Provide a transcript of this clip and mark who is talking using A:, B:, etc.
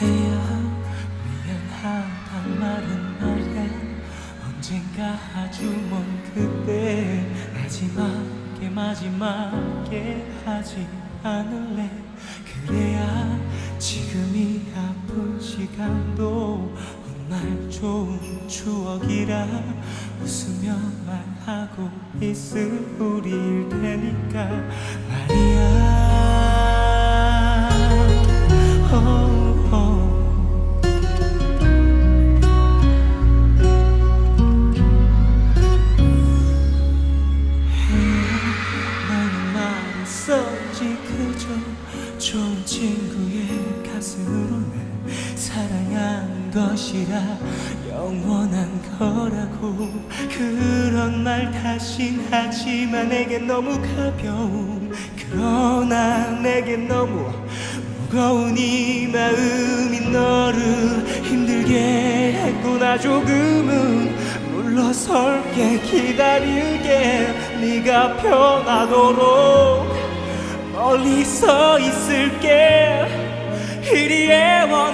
A: 해야 미안하단 말은 말야 언젠가 아주 먼 그때 마지막에 하지 않을래. 그래야 지금이 아픈 시간도 훗날 좋은 추억이라 웃으며 말하고 있을 우리일 테니까 말이야. 썼지 그저 좋은 친구의 가슴으로 날 사랑한 것이라 영원한 거라고 그런 말 다신 하지만 내겐 너무 가벼운 그러나 내겐 너무 무거운 이 마음이 너를 힘들게 했구나. 조금은 물러설게 기다릴게 네가 편하도록 멀리 서 있을게. 이리 애원